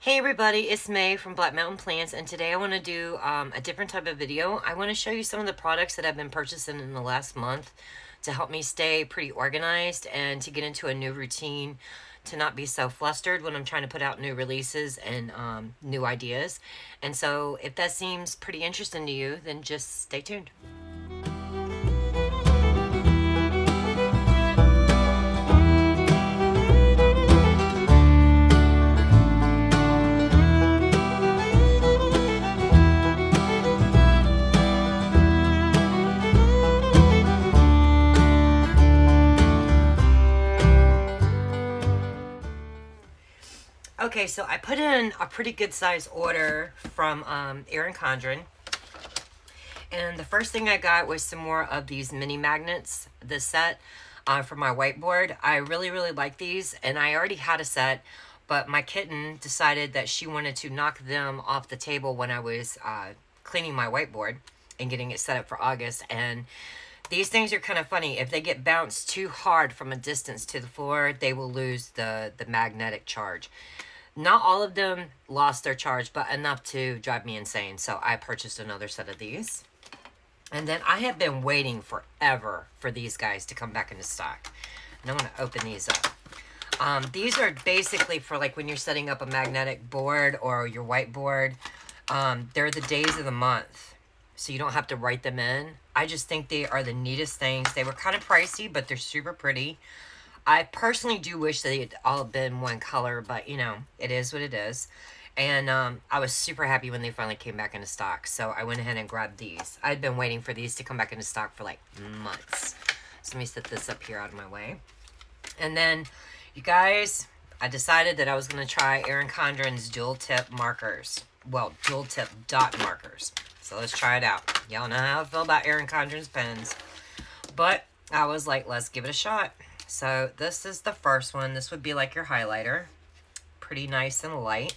Hey everybody, it's Mae from Black Mountain Plants, and today I want to do a different type of video. I want to show you some of the products that I've been purchasing in the last month to help me stay pretty organized and to get into a new routine, to not be so flustered when I'm trying to put out new releases and new ideas. And so if that seems pretty interesting to you, then just stay tuned. Okay, so I put in a pretty good size order from Erin Condren. And the first thing I got was some more of these mini magnets, this set for my whiteboard. I really like these, and I already had a set, but my kitten decided that she wanted to knock them off the table when I was cleaning my whiteboard and getting it set up for August. And these things are kind of funny. If they get bounced too hard from a distance to the floor, they will lose the magnetic charge. Not all of them lost their charge, but enough to drive me insane. So I purchased another set of these. And then I have been waiting forever for these guys to come back into stock. And I'm going to open these up. These are basically for like when you're setting up a magnetic board or your whiteboard. They're the days of the month, so you don't have to write them in. I just think they are the neatest things. They were kind of pricey, but they're super pretty. I personally do wish they had all been one color, but you know, it is what it is. And I was super happy when they finally came back into stock, so I went ahead and grabbed these. I'd been waiting for these to come back into stock for like months. So let me set this up here out of my way. And then, you guys, I decided that I was going to try Erin Condren's dual tip markers. Well, dual tip dot markers. So let's try it out. Y'all know how I feel about Erin Condren's pens. But I was like, let's give it a shot. So this is the first one. This would be like your highlighter. Pretty nice and light.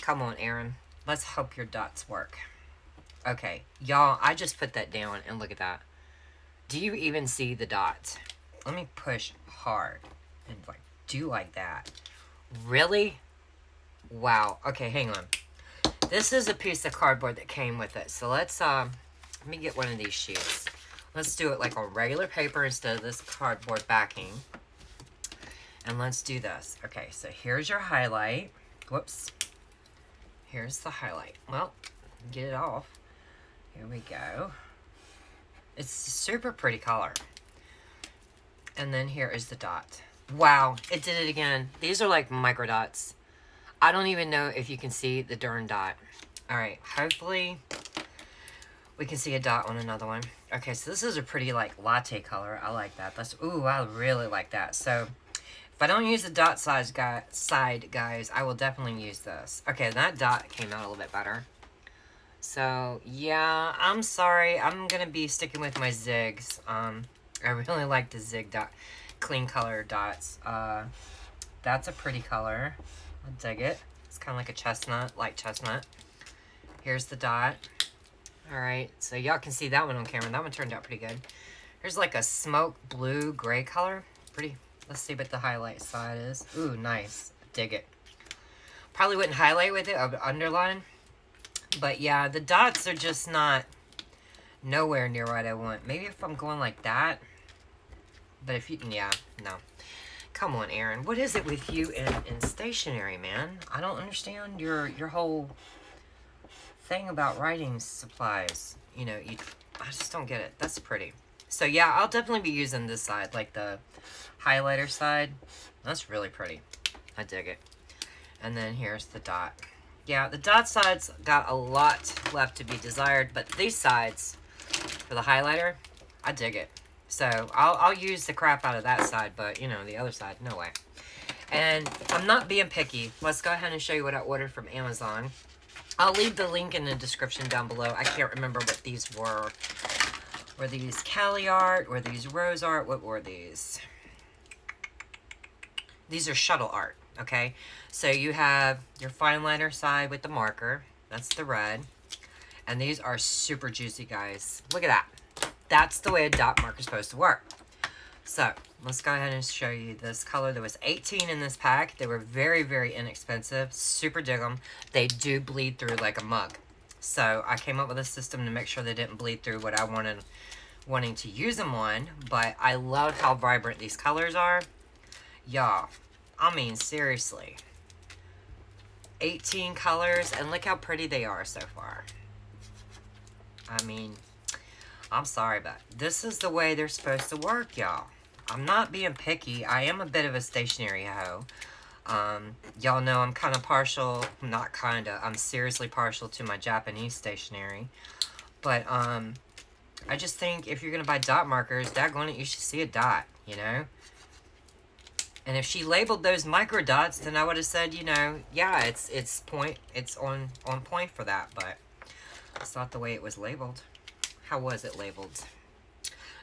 Come on, Erin. Let's hope your dots work. Okay, y'all, I just put that down and look at that. Do you even see the dots? Let me push hard and like do like that. Really? Wow. Okay, hang on. This is a piece of cardboard that came with it. So let me get one of these sheets. Let's do it like on regular paper instead of this cardboard backing. And let's do this. Okay, so here's your highlight. Whoops. Here's the highlight. Well, get it off. Here we go. It's a super pretty color. And then here is the dot. Wow, it did it again. These are like micro dots. I don't even know if you can see the darn dot. All right, hopefully we can see a dot on another one. Okay, so this is a pretty like latte color. I like that. Ooh, I really like that. So if I don't use the dot side, guys, I will definitely use this. Okay, that dot came out a little bit better. So yeah, I'm sorry. I'm gonna be sticking with my zigs. I really like the zig dot, clean color dots. That's a pretty color. I dig it. It's kind of like a chestnut, light chestnut. Here's the dot. Alright, so y'all can see that one on camera. That one turned out pretty good. Here's like a smoke blue gray color. Pretty. Let's see what the highlight side is. Ooh, nice. Dig it. Probably wouldn't highlight with it. I would underline. But yeah, the dots are just not nowhere near what I want. Maybe if I'm going like that. But if you, yeah, no. Come on, Erin. What is it with you in stationery, man? I don't understand your whole thing about writing supplies. You know, I just don't get it. That's pretty. So yeah, I'll definitely be using this side, like the highlighter side. That's really pretty. I dig it. And then here's the dot. Yeah, the dot sides got a lot left to be desired, but these sides for the highlighter, I dig it. So I'll use the crap out of that side, but you know, the other side, no way. And I'm not being picky. Let's go ahead and show you what I ordered from Amazon. I'll leave the link in the description down below. I can't remember what these were. Were these Cali art? Were these rose art? What were these? These are shuttle art, okay? So you have your fine liner side with the marker. That's the red. And these are super juicy, guys. Look at that. That's the way a dot marker is supposed to work. So let's go ahead and show you this color. There was 18 in this pack. They were very, very inexpensive. Super dig them. They do bleed through like a mug. So I came up with a system to make sure they didn't bleed through what I wanting to use them on. But I love how vibrant these colors are. Y'all, I mean, seriously. 18 colors, and look how pretty they are so far. I mean, I'm sorry, but this is the way they're supposed to work, y'all. I'm not being picky. I am a bit of a stationery hoe. Y'all know I'm kind of partial, not kind of, I'm seriously partial to my Japanese stationery. But, I just think if you're going to buy dot markers, daggone it, you should see a dot, you know? And if she labeled those micro dots, then I would have said, you know, yeah, it's on point for that, but it's not the way it was labeled. How was it labeled?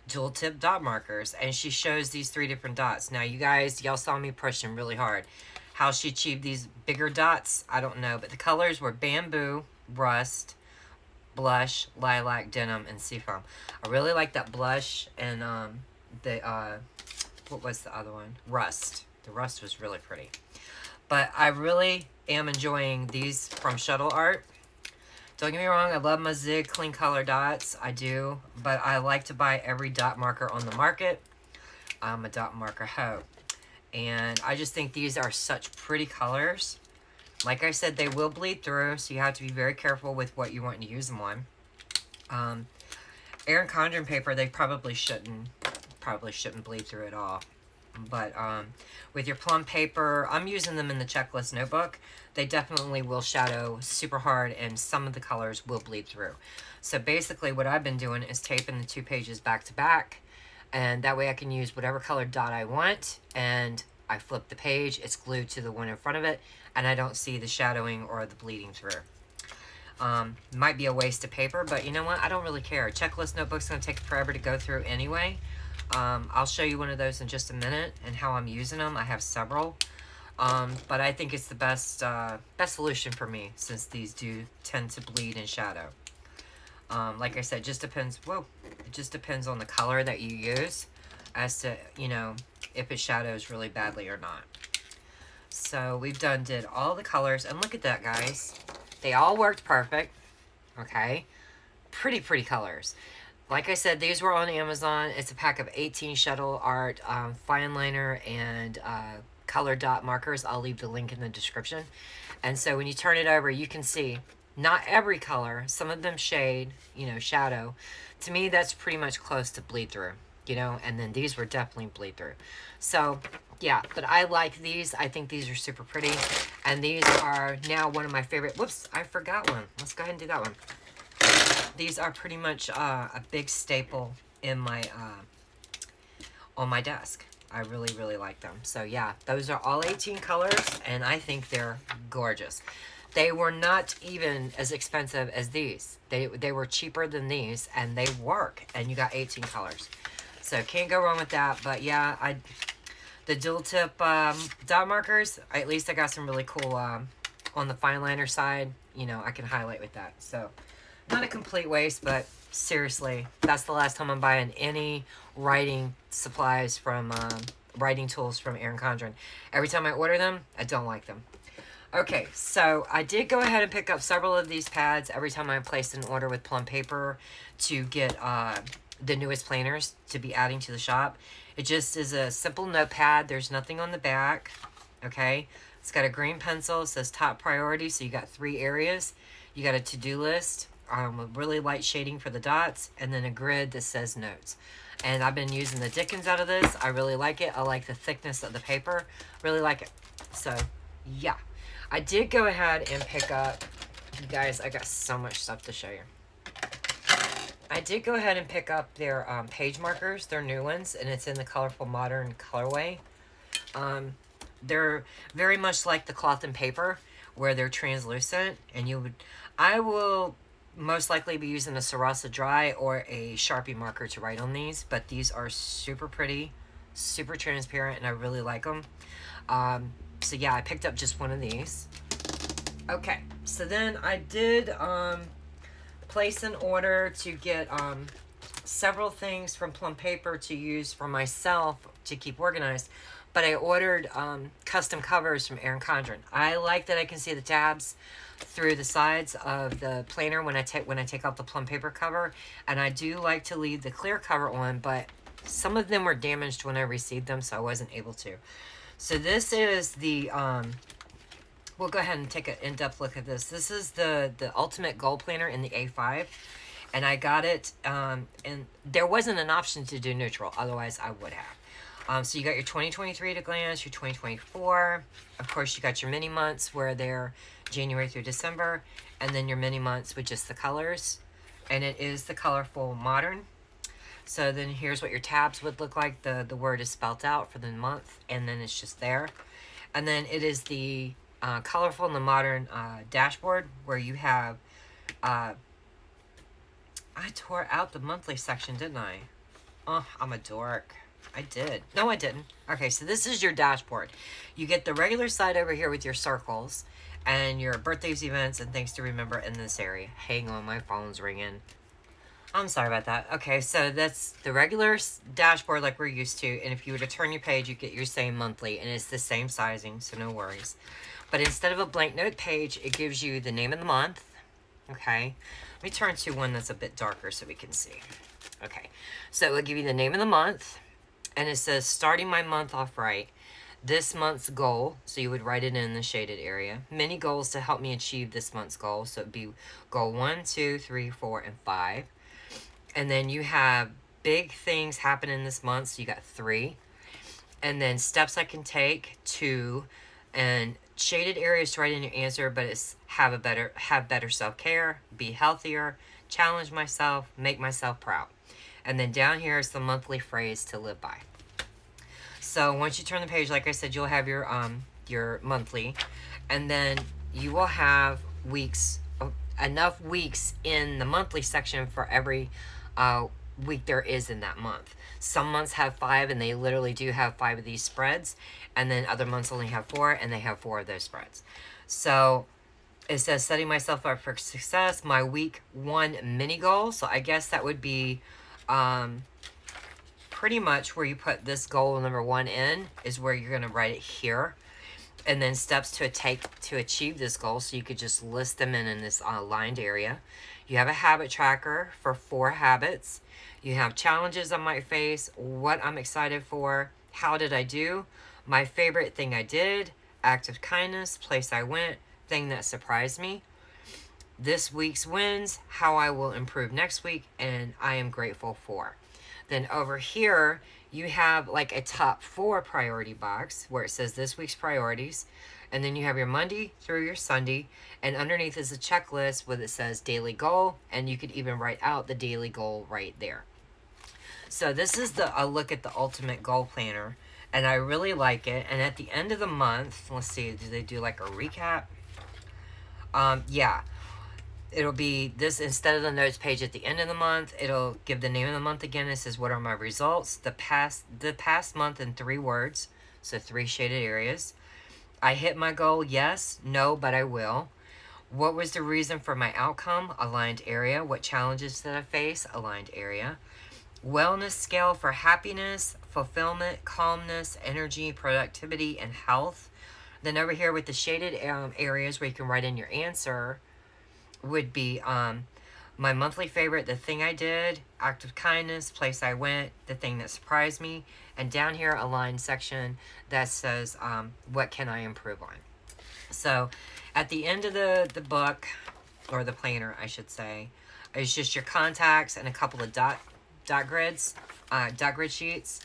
Dual tip dot markers, and she shows these 3 different dots. Now, you guys, y'all saw me pushing really hard. How she achieved these bigger dots, I don't know, but the colors were bamboo, rust, blush, lilac, denim, and seafoam. I really like that blush and what was the other one? Rust. The rust was really pretty. But I really am enjoying these from Shuttle Art. Don't get me wrong, I love my Zig Clean Color dots. I do. But I like to buy every dot marker on the market. I'm a dot marker hoe. And I just think these are such pretty colors. Like I said, they will bleed through, so you have to be very careful with what you want to use them on. Erin Condren paper, they probably shouldn't bleed through at all. But with your plum paper, I'm using them in the checklist notebook. They definitely will shadow super hard, and some of the colors will bleed through. So basically what I've been doing is taping the 2 pages back to back, and that way I can use whatever color dot I want, and I flip the page, it's glued to the one in front of it, and I don't see the shadowing or the bleeding through. Might be a waste of paper, but you know what? I don't really care. Checklist notebook's going to take forever to go through anyway. I'll show you one of those in just a minute and how I'm using them. I have several. But I think it's the best solution for me, since these do tend to bleed and shadow. Like I said, it just depends on the color that you use as to, you know, if it shadows really badly or not. So we've did all the colors, and look at that, guys. They all worked perfect. Okay. Pretty colors. Like I said, these were on Amazon. It's a pack of 18 Shuttle Art fine liner and color dot markers. I'll leave the link in the description. And so when you turn it over, you can see not every color. Some of them shade, you know, shadow. To me, that's pretty much close to bleed through, you know, and then these were definitely bleed through. So, yeah, but I like these. I think these are super pretty. And these are now one of my favorite. Whoops, I forgot one. Let's go ahead and do that one. These are pretty much a big staple in my on my desk. I really like them. So yeah, those are all 18 colors, and I think they're gorgeous. They were not even as expensive as these. They were cheaper than these, and they work. And you got 18 colors, so can't go wrong with that. But yeah, the dual tip dot markers. At least I got some really cool on the fine liner side. You know, I can highlight with that. So. Not a complete waste, but seriously, that's the last time I'm buying any writing supplies from, writing tools from Erin Condren. Every time I order them, I don't like them. Okay, so I did go ahead and pick up several of these pads every time I placed an order with Plum Paper to get the newest planners to be adding to the shop. It just is a simple notepad. There's nothing on the back, okay? It's got a green pencil. It says top priority, so you got 3 areas. You got a to-do list. With really light shading for the dots, and then a grid that says notes. And I've been using the Dickens out of this. I really like it. I like the thickness of the paper. Really like it. So, yeah. I did go ahead and pick up, you guys, I got so much stuff to show you. I did go ahead and pick up their page markers, their new ones, and it's in the colorful modern colorway. They're very much like the cloth and paper, where they're translucent, and I will most likely be using a Sarasa Dry or a Sharpie marker to write on these, but these are super pretty, super transparent, and I really like them. So yeah, I picked up just one of these. Okay, so then I did place an order to get several things from Plum Paper to use for myself to keep organized, but I ordered custom covers from Erin Condren. I like that I can see the tabs through the sides of the planner when I take off the Plum Paper cover, and I do like to leave the clear cover on, but some of them were damaged when I received them, so I wasn't able to. So this is the we'll go ahead and take an in-depth look at this. This is the Ultimate Goal Planner in the A5, and I got it, and there wasn't an option to do neutral, otherwise I would have. So you got your 2023 at a glance, your 2024. Of course, you got your mini months where they're January through December, and then your mini months with just the colors. And it is the colorful modern. So then here's what your tabs would look like. The word is spelt out for the month, and then it's just there. And then it is the colorful and the modern dashboard where you have, I tore out the monthly section, didn't I? Oh, I'm a dork. I did. No, I didn't. Okay, so this is your dashboard. You get the regular side over here with your circles and your birthdays, events, and things to remember in this area. Hang on, my phone's ringing. I'm sorry about that. Okay, so that's the regular dashboard like we're used to, and if you were to turn your page, you get your same monthly, and it's the same sizing, so no worries. But instead of a blank note page, it gives you the name of the month. Okay, let me turn to one that's a bit darker so we can see. Okay, so it will give you the name of the month, and it says, starting my month off right, this month's goal, so you would write it in the shaded area. Many goals to help me achieve this month's goal, so it'd be goal 1, 2, 3, 4, and 5. And then you have big things happening this month, so you got 3. And then steps I can take, 2, and shaded areas to write in your answer, but it's have better self-care, be healthier, challenge myself, make myself proud. And then down here is the monthly phrase to live by. So once you turn the page, like I said, you'll have your monthly, and then you will have weeks, enough weeks in the monthly section for every week there is in that month. Some months have 5, and they literally do have 5 of these spreads, and then other months only have 4, and they have 4 of those spreads. So it says setting myself up for success, my week 1 mini goal. So I guess that would be pretty much where you put this goal number 1 in is where you're going to write it here. And then steps to take to achieve this goal, so you could just list them in this lined area. You have a habit tracker for 4 habits. You have challenges I might face, what I'm excited for, how did I do, my favorite thing I did, act of kindness, place I went, thing that surprised me, this week's wins, how I will improve next week, and I am grateful for. Then over here, you have like a top 4 priority box where it says this week's priorities. And then you have your Monday through your Sunday. And underneath is a checklist where it says daily goal. And you could even write out the daily goal right there. So this is a look at the Ultimate Goal Planner. And I really like it. And at the end of the month, let's see, do they do like a recap? Yeah. It'll be this, instead of the notes page at the end of the month, it'll give the name of the month again. It says, what are my results? The past month in 3 words. So 3 shaded areas. I hit my goal. Yes. No, but I will. What was the reason for my outcome? Aligned area. What challenges did I face? Aligned area. Wellness scale for happiness, fulfillment, calmness, energy, productivity, and health. Then over here with the shaded areas where you can write in your answer would be my monthly favorite, the thing I did, act of kindness, place I went, the thing that surprised me, and down here a line section that says what can I improve on. So at the end of the book, or the planner I should say, it's just your contacts and a couple of dot grid sheets,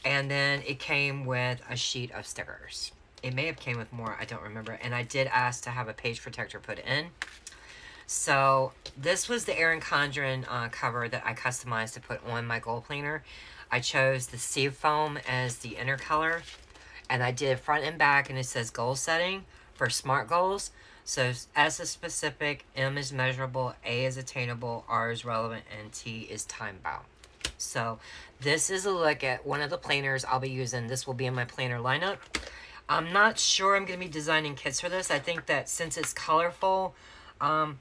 and then it came with a sheet of stickers. It may have came with more, I don't remember, and I did ask to have a page protector put in. So this was the Erin Condren cover that I customized to put on my goal planner. I chose the sea foam as the inner color, and I did front and back, and it says goal setting for SMART goals. So S is specific, M is measurable, A is attainable, R is relevant, and T is time bound. So this is a look at one of the planners I'll be using. This will be in my planner lineup. I'm not sure I'm going to be designing kits for this. I think that since it's colorful,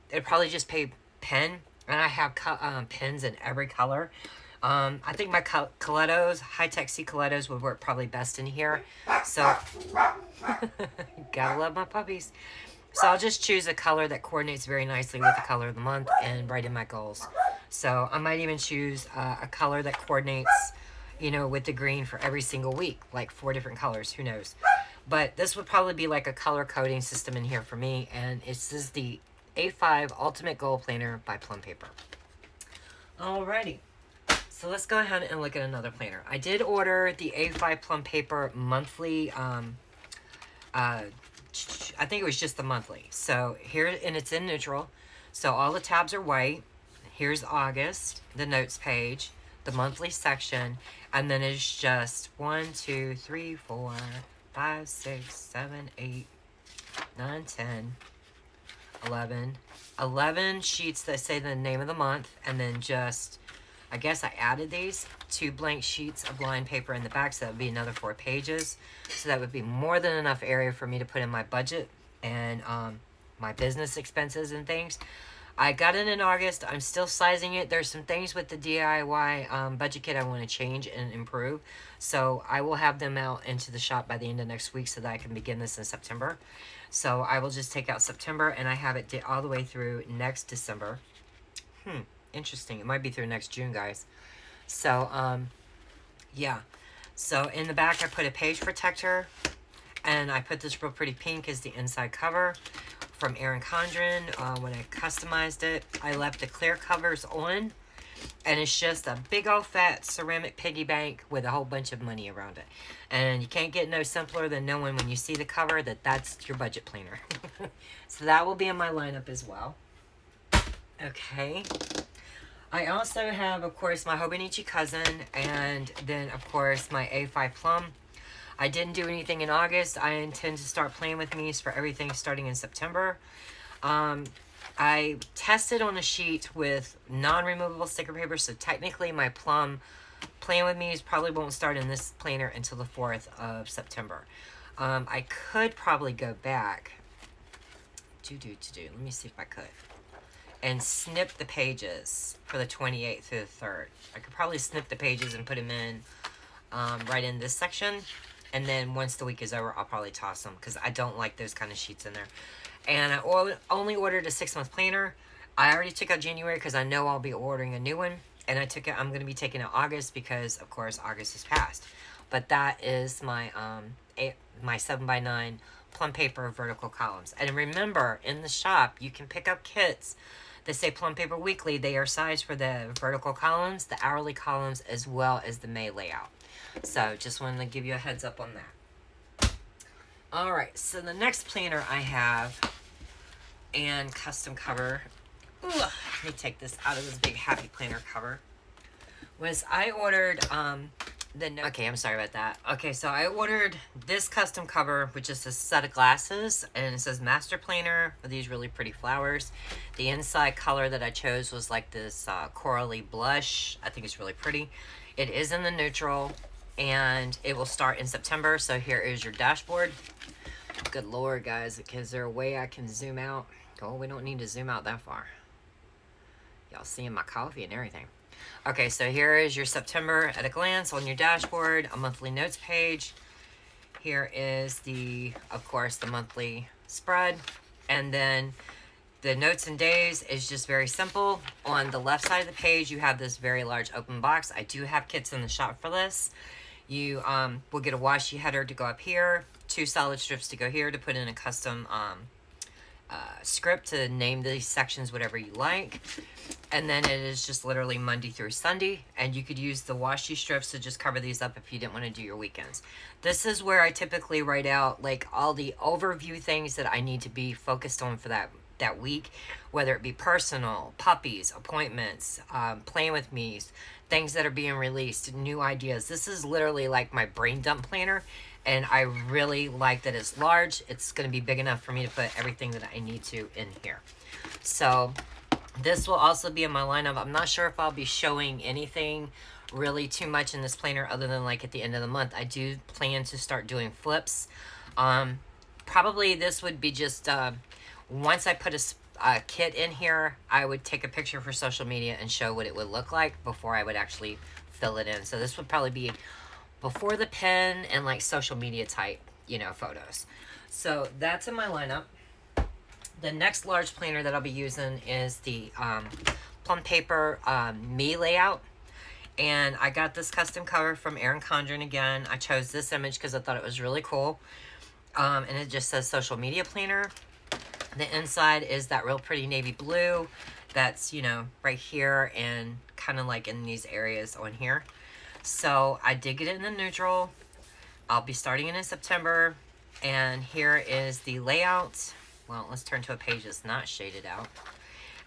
it'd probably just pay pen, and I have pens in every color. I think my Colettos, high-tech C Colettos would work probably best in here. So, gotta love my puppies. So I'll just choose a color that coordinates very nicely with the color of the month and write in my goals. So I might even choose a color that coordinates, you know, with the green for every single week, like 4 different colors, who knows. But this would probably be like a color coding system in here for me, and this is the A5 Ultimate Goal Planner by Plum Paper. Alrighty. So let's go ahead and look at another planner. I did order the A5 Plum Paper monthly, I think it was just the monthly. So here, and it's in neutral. So all the tabs are white. Here's August, the notes page, the monthly section, and then it's just 1, 2, 3, 4, 5, 6, 7, 8, 9, 10, 11. 11 sheets that say the name of the month, and then just, I guess I added these 2 blank sheets of line paper in the back, so that would be another 4 pages. So that would be more than enough area for me to put in my budget and my business expenses and things. I got it in August. I'm still sizing it. There's some things with the DIY budget kit I want to change and improve. So I will have them out into the shop by the end of next week so that I can begin this in September. So I will just take out September, and I have it all the way through next December. Interesting. It might be through next June, guys. So, yeah. So in the back, I put a page protector, and I put this real pretty pink as the inside cover from Erin Condren. When I customized it, I left the clear covers on, and it's just a big old fat ceramic piggy bank with a whole bunch of money around it. And you can't get no simpler than knowing when you see the cover that that's your budget planner. So that will be in my lineup as well. Okay. I also have, of course, my Hobonichi Cousin, and then, of course, my A5 Plum. I didn't do anything in August. I intend to start playing with me's for everything starting in September. I tested on a sheet with non-removable sticker paper, so technically my Plum playing with me's probably won't start in this planner until the 4th of September. I could probably go back. Let me see if I could. And snip the pages for the 28th through the 3rd. I could probably snip the pages and put them in right in this section. And then once the week is over, I'll probably toss them because I don't like those kind of sheets in there. And I only ordered a 6-month planner. I already took out January because I know I'll be ordering a new one. And I'm going to be taking out August because, of course, August is past. But that is my 7x9 Plum Paper vertical columns. And remember, in the shop, you can pick up kits that say Plum Paper Weekly. They are sized for the vertical columns, the hourly columns, as well as the May layout. So just wanted to give you a heads up on that. Alright, so the next planner I have, and custom cover, let me take this out of this big happy planner cover, was I ordered okay, I'm sorry about that. Okay, so I ordered this custom cover, which is a set of glasses, and it says Master Planner with these really pretty flowers. The inside color that I chose was like this corally blush. I think it's really pretty. It is in the neutral, and it will start in September. So here is your dashboard. Good Lord, guys, is there a way I can zoom out? Oh, we don't need to zoom out that far. Y'all seeing my coffee and everything. Okay, so here is your September at a glance on your dashboard, a monthly notes page. Here is of course, the monthly spread. And then the notes and days is just very simple. On the left side of the page, you have this very large open box. I do have kits in the shop for this. You will get a washi header to go up here, 2 solid strips to go here to put in a custom script to name these sections whatever you like. And then it is just literally Monday through Sunday, and you could use the washi strips to just cover these up if you didn't want to do your weekends. This is where I typically write out like all the overview things that I need to be focused on for that week, whether it be personal, puppies, appointments, playing with me's, things that are being released, new ideas. This is literally like my brain dump planner, and I really like that it's large. It's going to be big enough for me to put everything that I need to in here. So this will also be in my lineup. I'm not sure if I'll be showing anything really too much in this planner other than like at the end of the month. I do plan to start doing flips. Probably this would be just once I put a kit in here, I would take a picture for social media and show what it would look like before I would actually fill it in. So this would probably be before the pen and like social media type, you know, photos. So that's in my lineup. The next large planner that I'll be using is the Plum Paper Me layout. And I got this custom cover from Erin Condren again. I chose this image because I thought it was really cool. And it just says social media planner. The inside is that real pretty navy blue that's, you know, right here and kind of like in these areas on here. So I did get it in the neutral. I'll be starting it in September. And here is the layout. Well, let's turn to a page that's not shaded out.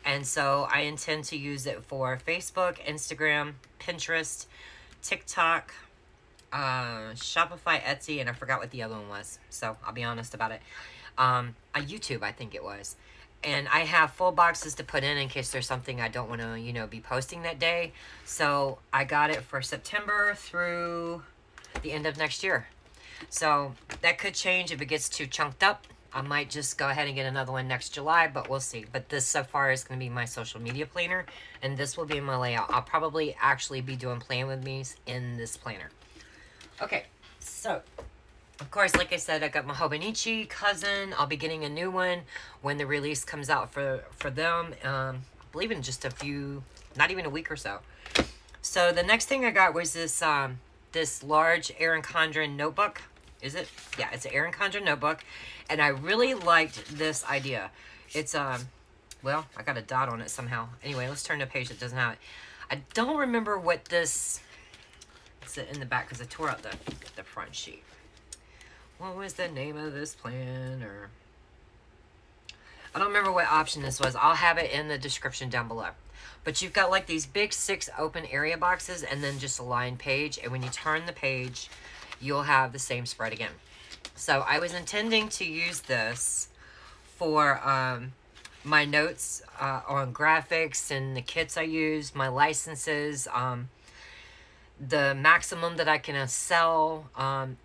And so I intend to use it for Facebook, Instagram, Pinterest, TikTok, Shopify, Etsy, and I forgot what the other one was. So I'll be honest about it. YouTube, I think it was. And I have full boxes to put in case there's something I don't want to, you know, be posting that day. So I got it for September through the end of next year. So that could change if it gets too chunked up. I might just go ahead and get another one next July, but we'll see. But this so far is going to be my social media planner, and this will be my layout. I'll probably actually be doing Plan With Me's in this planner. Okay, so, of course, like I said, I got my Hobonichi cousin. I'll be getting a new one when the release comes out for them. I believe in just a few, not even a week or so. So the next thing I got was this this large Erin Condren notebook. Is it? Yeah, it's an Erin Condren notebook. And I really liked this idea. It's, well, I got a dot on it somehow. Anyway, let's turn to a page that doesn't have it. I don't remember what this, it's in the back because I tore out the front sheet. What was the name of this planner? I don't remember what option this was. I'll have it in the description down below. But you've got like these big 6 open area boxes and then just a lined page. And when you turn the page, you'll have the same spread again. So I was intending to use this for my notes on graphics and the kits I use, my licenses, the maximum that I can sell,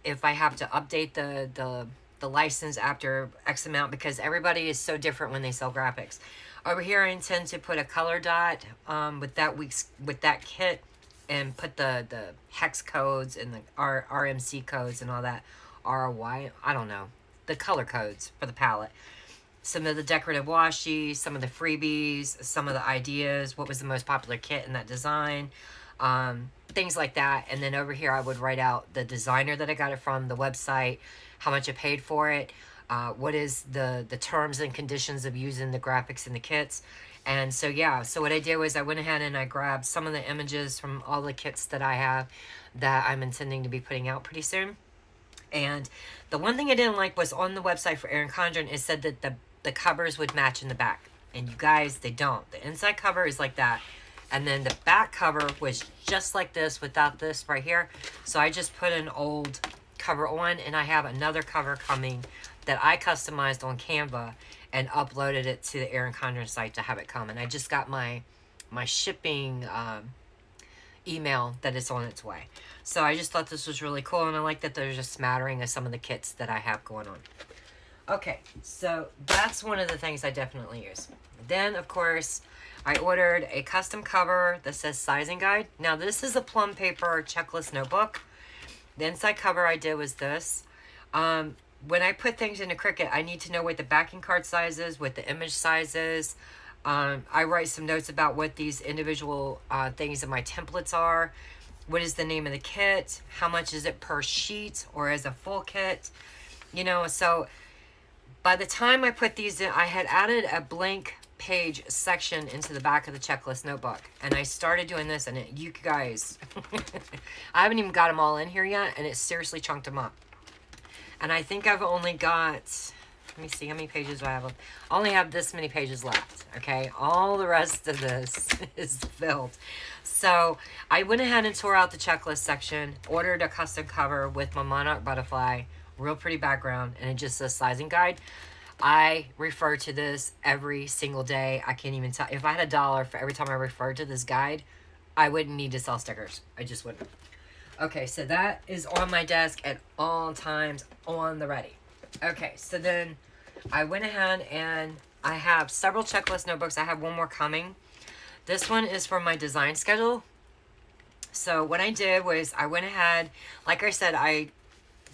if I have to update the license after X amount, because everybody is so different when they sell graphics. Over here I intend to put a color dot with that kit and put the hex codes and the RMC codes and all that. RY, I don't know, the color codes for the palette. Some of the decorative washi, some of the freebies, some of the ideas, what was the most popular kit in that design, things like that. And then over here I would write out the designer that I got it from, the website, how much I paid for it, what is the terms and conditions of using the graphics in the kits. And so yeah, so what I did was I went ahead and I grabbed some of the images from all the kits that I have that I'm intending to be putting out pretty soon. And the one thing I didn't like was on the website for Erin Condren, it said that the covers would match in the back. And you guys, they don't. The inside cover is like that. And then the back cover was just like this without this right here. So I just put an old cover on, and I have another cover coming that I customized on Canva and uploaded it to the Erin Condren site to have it come. And I just got my shipping email that it's on its way. So I just thought this was really cool, and I like that there's a smattering of some of the kits that I have going on. Okay, so that's one of the things I definitely use. Then, of course, I ordered a custom cover that says sizing guide. Now, this is a Plum Paper checklist notebook. The inside cover I did was this. When I put things into Cricut, I need to know what the backing card size is, what the image size is. I write some notes about what these individual things in my templates are. What is the name of the kit? How much is it per sheet or as a full kit? You know, so by the time I put these in, I had added a blank page section into the back of the checklist notebook. And I started doing this, and you guys, I haven't even got them all in here yet, and it seriously chunked them up. And I think I've only got, let me see, how many pages do I have? I only have this many pages left, okay? All the rest of this is filled. So I went ahead and tore out the checklist section, ordered a custom cover with my monarch butterfly, real pretty background, and it just says sizing guide. I refer to this every single day. I can't even tell. If I had $1 for every time I referred to this guide, I wouldn't need to sell stickers. I just wouldn't. Okay, so that is on my desk at all times on the ready. Okay, so then I went ahead and I have several checklist notebooks. I have one more coming. This one is for my design schedule. So what I did was I went ahead, like I said, I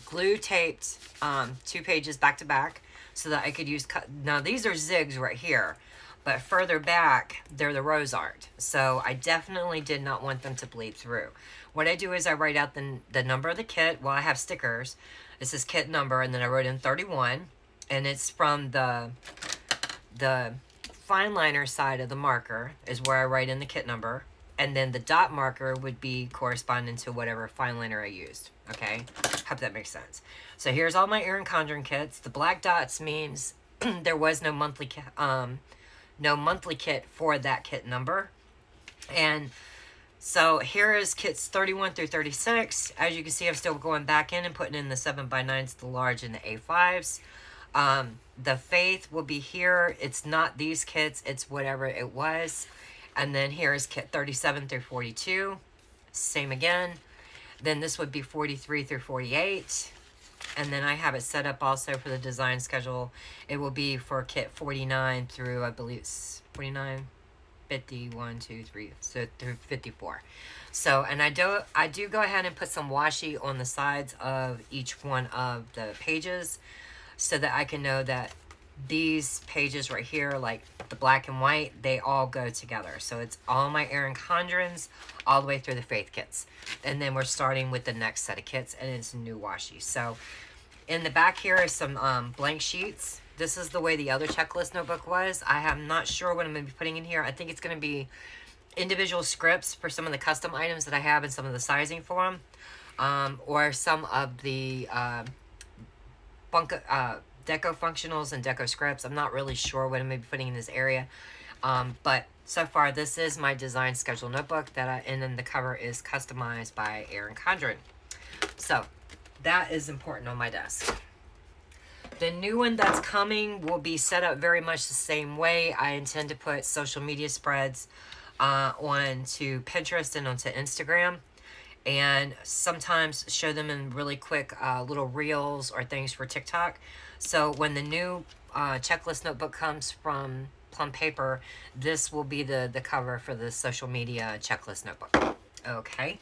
glue taped 2 pages back to back so that I could use now these are zigs right here, but further back they're the rose art, so I definitely did not want them to bleed through. What I do is I write out the number of the kit. Well, I have stickers. This is kit number, and then I wrote in 31, and it's from the fine liner side of the marker is where I write in the kit number, and then the dot marker would be corresponding to whatever fine liner I used. Okay, hope that makes sense. So here's all my Erin Condren kits. The black dots means there was no monthly kit for that kit number. And so here is kits 31 through 36. As you can see, I'm still going back in and putting in the 7x9s, the large, and the A5s. The Faith will be here. It's not these kits, it's whatever it was. And then here is kit 37 through 42. Same again. Then this would be 43 through 48. And then I have it set up also for the design schedule. It will be for kit 49 through, I believe it's 49, 50, 1, 2, 3, so through 54. So, and I do go ahead and put some washi on the sides of each one of the pages so that I can know that these pages right here, like the black and white, they all go together. So it's all my Erin Condrens all the way through the Faith kits. And then we're starting with the next set of kits, and it's new washi. So in the back here is some blank sheets. This is the way the other checklist notebook was. I am not sure what I'm going to be putting in here. I think it's going to be individual scripts for some of the custom items that I have and some of the sizing for them. Or some of the deco functionals and deco scripts. I'm not really sure what I'm going to be putting in this area. But so far, this is my design schedule notebook and then the cover is customized by Erin Condren. So that is important on my desk. The new one that's coming will be set up very much the same way. I intend to put social media spreads onto Pinterest and onto Instagram, and sometimes show them in really quick little reels or things for TikTok. So when the new checklist notebook comes from Plum Paper, this will be the cover for the social media checklist notebook. Okay,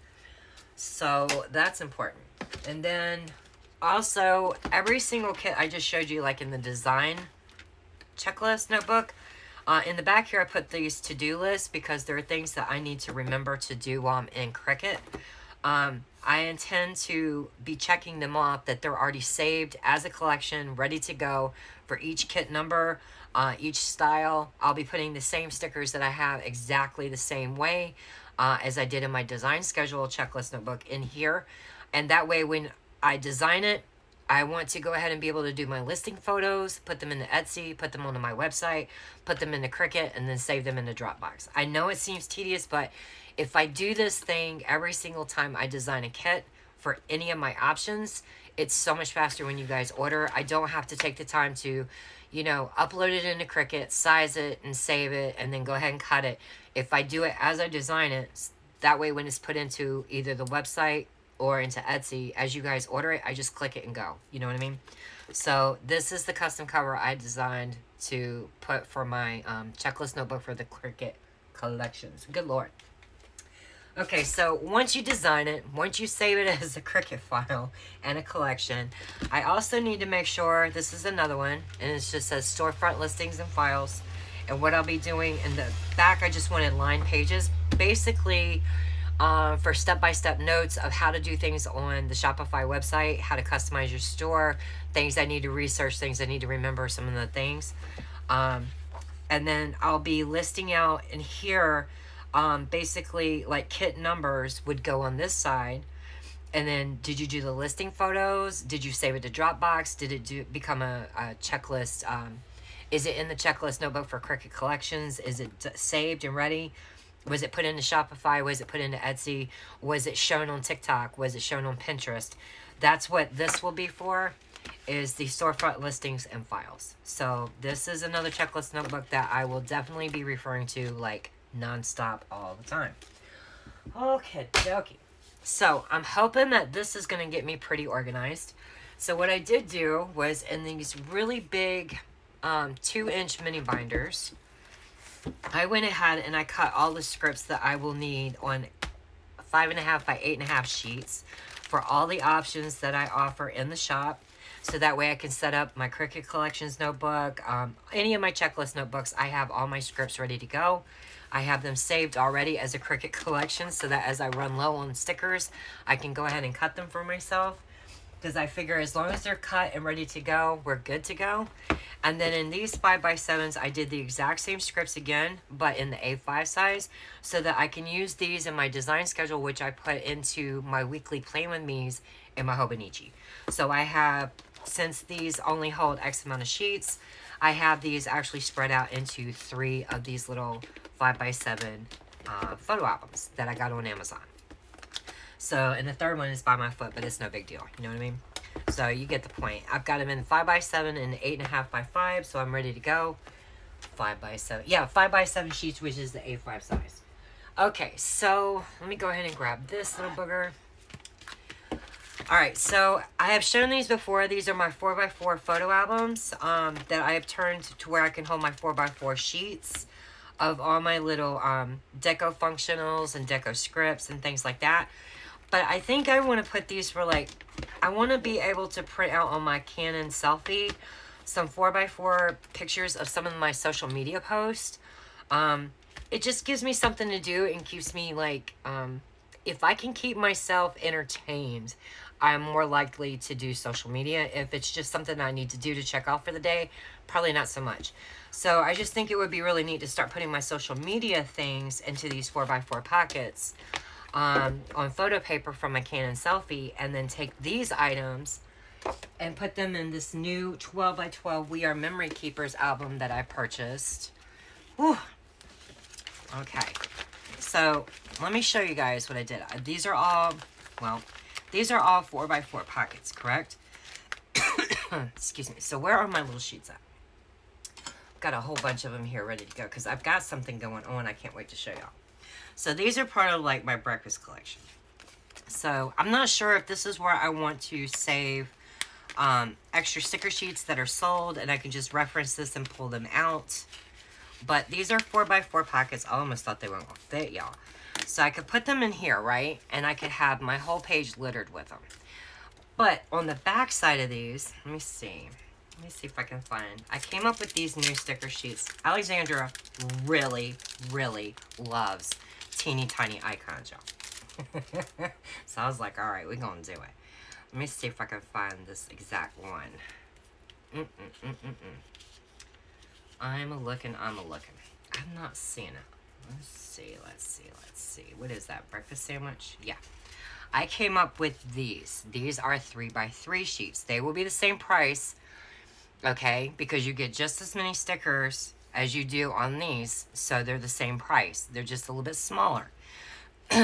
so that's important. And then also every single kit I just showed you, like in the design checklist notebook, in the back here I put these to-do lists because there are things that I need to remember to do while I'm in Cricut. I intend to be checking them off that they're already saved as a collection, ready to go for each kit number, each style. I'll be putting the same stickers that I have exactly the same way as I did in my design schedule checklist notebook in here. And that way when I design it, I want to go ahead and be able to do my listing photos, put them into Etsy, put them onto my website, put them into Cricut, and then save them into Dropbox. I know it seems tedious, but if I do this thing every single time I design a kit for any of my options, it's so much faster when you guys order. I don't have to take the time to, you know, upload it into Cricut, size it, and save it, and then go ahead and cut it. If I do it as I design it, that way when it's put into either the website or into Etsy, as you guys order it, I just click it and go. You know what I mean? So this is the custom cover I designed to put for my checklist notebook for the Cricut collections. Good Lord. Okay, so once you design it, once you save it as a Cricut file and a collection, I also need to make sure, this is another one, and it just says storefront listings and files. And what I'll be doing in the back, I just wanted line pages, basically for step-by-step notes of how to do things on the Shopify website, how to customize your store, things I need to research, things I need to remember, some of the things. And then I'll be listing out in here, basically like kit numbers would go on this side. And then did you do the listing photos? Did you save it to Dropbox? Did it become a checklist? Is it in the checklist notebook for Cricut collections? Is it saved and ready? Was it put into Shopify? Was it put into Etsy? Was it shown on TikTok? Was it shown on Pinterest? That's what this will be for, is the storefront listings and files. So this is another checklist notebook that I will definitely be referring to like nonstop all the time. Okay, dokie. So I'm hoping that this is going to get me pretty organized. So what I did do was in these really big 2-inch mini binders. I went ahead and I cut all the scripts that I will need on 5.5 by 8.5 sheets for all the options that I offer in the shop. So that way I can set up my Cricut Collections notebook, any of my checklist notebooks. I have all my scripts ready to go. I have them saved already as a Cricut Collection so that as I run low on stickers, I can go ahead and cut them for myself. Because I figure as long as they're cut and ready to go, we're good to go. And then in these 5x7s, I did the exact same scripts again, but in the A5 size, so that I can use these in my design schedule, which I put into my weekly Play With Me's in my Hobonichi. So I have, since these only hold X amount of sheets, I have these actually spread out into 3 of these little 5x7 photo albums that I got on Amazon. So, and the third one is by my foot, but it's no big deal. You know what I mean? So you get the point. I've got them in 5x7 and 8.5 by 5, so I'm ready to go. 5x7. Yeah, 5x7 sheets, which is the A5 size. Okay, so let me go ahead and grab this little booger. Alright, so I have shown these before. These are my 4x4 photo albums that I have turned to where I can hold my 4x4 sheets of all my little deco functionals and deco scripts and things like that. But I think I want to put these for like, I want to be able to print out on my Canon selfie some 4x4 pictures of some of my social media posts. It just gives me something to do and keeps me like, if I can keep myself entertained, I'm more likely to do social media. If it's just something I need to do to check off for the day, probably not so much. So I just think it would be really neat to start putting my social media things into these 4x4 pockets on photo paper from my Canon selfie, and then take these items and put them in this new 12x12 We Are Memory Keepers album that I purchased. Whew. Okay, so let me show you guys what I did. These are all, well, these are all 4x4 pockets, correct? Excuse me. So where are my little sheets at? Got a whole bunch of them here ready to go because I've got something going on. I can't wait to show y'all. So these are part of like my breakfast collection. So I'm not sure if this is where I want to save extra sticker sheets that are sold, and I can just reference this and pull them out. But these are 4x4 pockets. I almost thought they weren't gonna fit, y'all. So I could put them in here, right? And I could have my whole page littered with them. But on the back side of these, let me see if I can find. I came up with these new sticker sheets. Alexandra really, really loves teeny tiny icons, y'all. So I was like, all right, we're gonna do it. Let me see if I can find this exact one. I'm looking. I'm not seeing it. Let's see. What is that? Breakfast sandwich? Yeah. I came up with these. These are 3x3 sheets. They will be the same price, okay? Because you get just as many stickers as you do on these, so they're the same price. They're just a little bit smaller.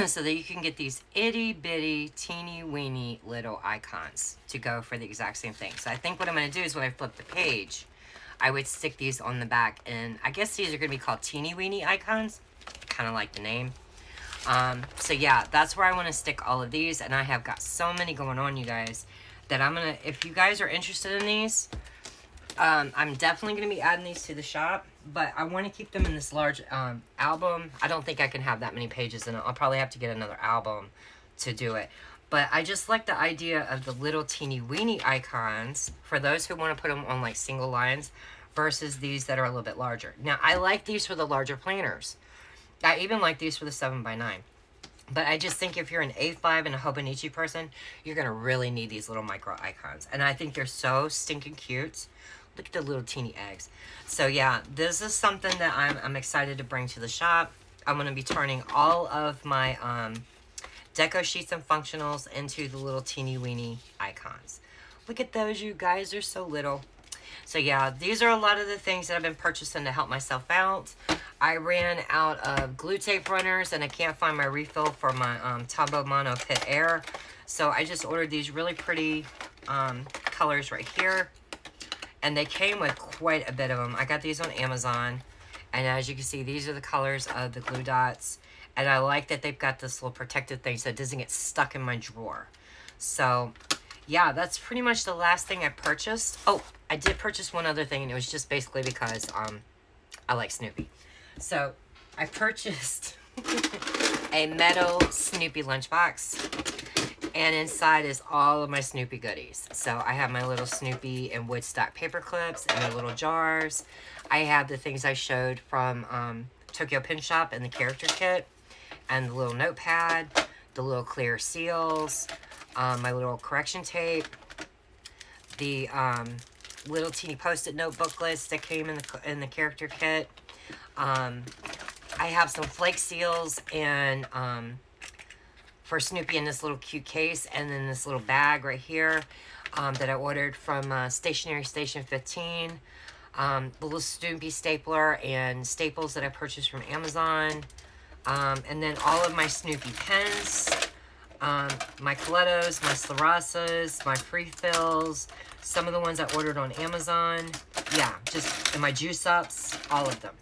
So that you can get these itty bitty teeny weeny little icons to go for the exact same thing. So I think what I'm going to do is when I flip the page, I would stick these on the back, and I guess these are going to be called teeny weeny icons, kind of like the name. So yeah, that's where I want to stick all of these, and I have got so many going on, you guys, that I'm going to, if you guys are interested in these, I'm definitely going to be adding these to the shop, but I want to keep them in this large album. I don't think I can have that many pages in it. I'll probably have to get another album to do it. But I just like the idea of the little teeny weeny icons for those who want to put them on like single lines versus these that are a little bit larger. Now, I like these for the larger planners. I even like these for the 7x9. But I just think if you're an A5 and a Hobonichi person, you're going to really need these little micro icons. And I think they're so stinking cute. Look at the little teeny eggs. So yeah, this is something that I'm excited to bring to the shop. I'm going to be turning all of my deco sheets and functionals into the little teeny weeny icons. Look at those, you guys. They're so little. So yeah, these are a lot of the things that I've been purchasing to help myself out. I ran out of glue tape runners and I can't find my refill for my Tombow Mono Pit Air. So I just ordered these really pretty colors right here. And they came with quite a bit of them. I got these on Amazon. And as you can see, these are the colors of the glue dots. And I like that they've got this little protective thing so it doesn't get stuck in my drawer. So, yeah, that's pretty much the last thing I purchased. Oh, I did purchase one other thing, and it was just basically because I like Snoopy. So I purchased a metal Snoopy lunchbox, and inside is all of my Snoopy goodies. So I have my little Snoopy and Woodstock paper clips and their little jars. I have the things I showed from Tokyo Pin Shop and the character kit, and the little notepad, the little clear seals, my little correction tape, the little teeny post-it note booklets that came in the character kit. I have some flake seals and for Snoopy in this little cute case, and then this little bag right here that I ordered from Stationery Station 15. The little Snoopy stapler and staples that I purchased from Amazon. And then all of my Snoopy pens, my Colettos, my Sclerosas, my free fills, some of the ones I ordered on Amazon. Yeah, just and my juice ups, all of them.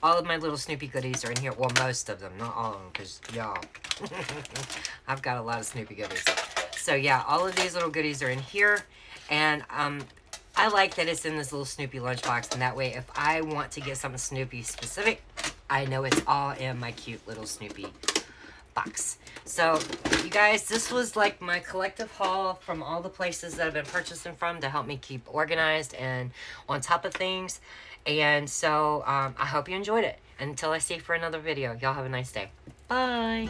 All of my little Snoopy goodies are in here. Well, most of them, not all of them, because y'all, I've got a lot of Snoopy goodies. So yeah, all of these little goodies are in here, and I like that it's in this little Snoopy lunchbox, and that way if I want to get something Snoopy specific, I know it's all in my cute little Snoopy box. So you guys, this was like my collective haul from all the places that I've been purchasing from to help me keep organized and on top of things. And so I hope you enjoyed it. Until I see you for another video, y'all have a nice day. Bye.